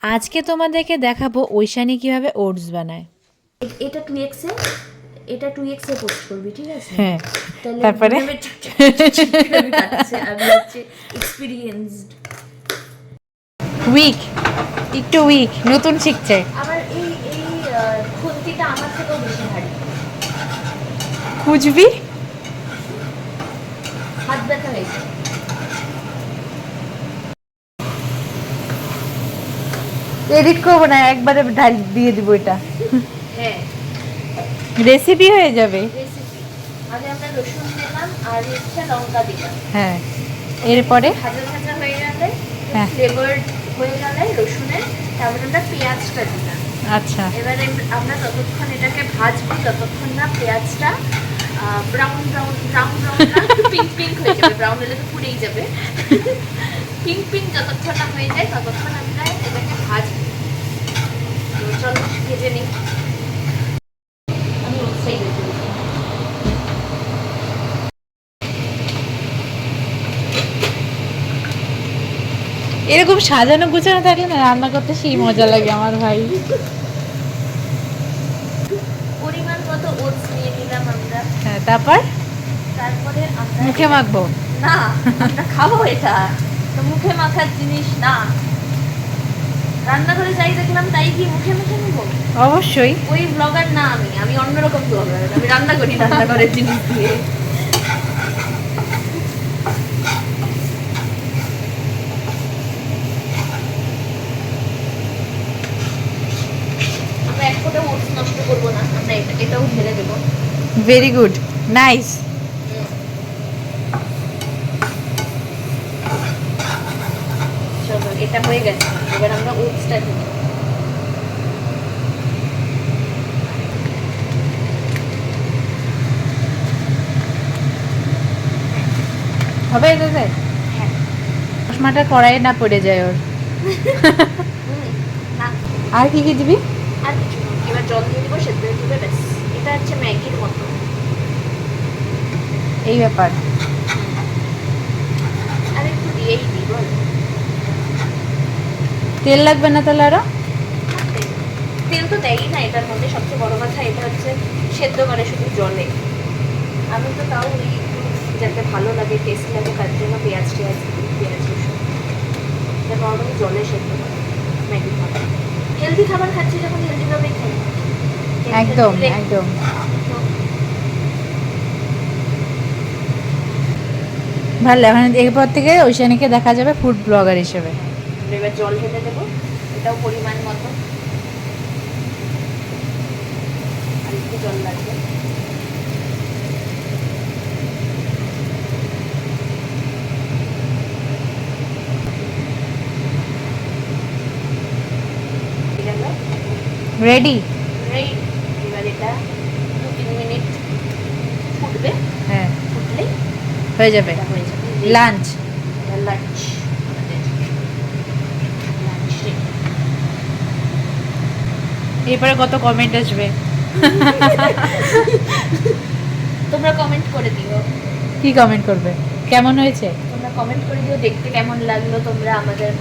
আজকে তোমাদেরকে দেখাবো ঐশানী কিভাবে ওটস বানায়। এটা 2x এ এটা 2x এ পোস্ট করবি, ঠিক আছে? হ্যাঁ, তাহলে তারপরে আমি কাটছে আমি হচ্ছে এক্সপিরিয়েন্সড। উইক, একটু উইক, নতুন শিখছে। আবার এই এই খুন্তিটা আমার থেকেও বেশি ভারী। খুঁজবি হাত ব্যথা হয়েছে। এডিট করবো না, একবারে দিয়ে দিব এটা, হ্যাঁ, রেসিপি হয়ে যাবে। রেসিপি। আগে আমরা রসুন দিলাম আর হচ্ছে লঙ্কা দিলাম। হ্যাঁ, এরপরে ভাজা ভাজা হয়ে গেলে, হ্যাঁ। ফ্লেভারড হয়ে গেলে রসুনের, তারপরে আমরা পেঁয়াজটা দিলাম। আচ্ছা, এবারে আমরা ততক্ষণ এটাকে ভাজবো যতক্ষণ না পেঁয়াজটা ব্রাউন ব্রাউন ব্রাউন ব্রাউন একটু পিঙ্ক পিঙ্ক হয়ে যাবে। ব্রাউন হলে তো পুড়েই যাবে। পিঙ্ক পিঙ্ক যতক্ষণ না হয়ে যায় ততক্ষণ আমরা এটাকে ভাজবো। তো চলো ভেজে নিই। আমি ওটাই ভেজে নিই। এরকম সাজানো গুছানো থাকলে না রান্না করতে সেই মজা লাগে আমার ভাই। পরিমাণ মতো ওটস নিয়ে নিলাম আমরা। হ্যাঁ, তারপরে আমরা মুখে মাখবো না, আমরা খাবো এটা, তো মুখে মাখার জিনিস না। রান্নাঘরে যাই দেখলাম তাই কি মুখে মুখে নিব? অবশ্যই। ওই ব্লগার না, আমি অন্যরকম ব্লগার। আমি রান্না করি রান্নাঘরের জিনিস দিয়ে। আমরা এক ফোঁটা ওটস নষ্ট করবো না, আমরা এটাও ঢেলে দেবো। Very good, nice. চলো, এটা হয়ে গেছে, এবার আমরা ওটসটা দিই। হবে এটাতে? হ্যাঁ। চশমাটা কড়াইয়ে না পড়ে যায় ওর। না, আর কি কি দিবি? আর কিছু না। এবার জল দিয়ে দিব, সেদ্ধ হয়ে দিবে, ব্যাস। এটা হচ্ছে ম্যাগির মতো। এই ব্যাপার। আর একটু দিয়েই দিই, বল। তেল লাগবে না তাহলে আরো? তেল তো দেয়ই না এটার মধ্যে। সবচেয়ে বড় কথা, এটা হচ্ছে সেদ্ধ করে শুধু জলে। আমি তো তাও এই যাতে ভালো লাগে, টেস্ট লাগে, তার জন্য পেঁয়াজ টেয়াজ দিই, পেঁয়াজ রসুন। এটা নর্মালি জলে সেদ্ধ করে ম্যাগি খাবার। হেলদি খাবার খাচ্ছি যখন হেলদিভাবেই খাই। একদম একদম। ভালো, এখন এরপর থেকে ঐশানীকে দেখা যাবে ফুড ব্লগার হিসেবে। এবার জল ঢেলে দেবো, এটাও পরিমাণ মতো। আর একটু জল লাগবে। রেডি? এবার এটা 2-3 মিনিট ফুটবে। হ্যাঁ, ফুটলেই হয়ে যাবে এটা হয়ে যাবে লাঞ্চ। লাঞ্চ। এরপরে কত কমেন্ট আসবে। তোমরা কমেন্ট করে দিও। কি কমেন্ট করবে? কেমন হয়েছে? তোমরা কমেন্ট করে দিও দেখতে কেমন লাগলো। তোমরা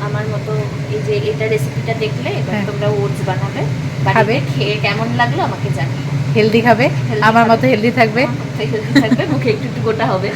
আমার মতো এই যে এটা রেসিপিটা দেখলে এবার তোমরা ওটস বানাবে, খাবে, খেয়ে কেমন লাগলো আমাকে জানিও। হেলদি খাবে, আমার মতো হেলদি থাকবে, মুখে একটু একটু গোটা হবে।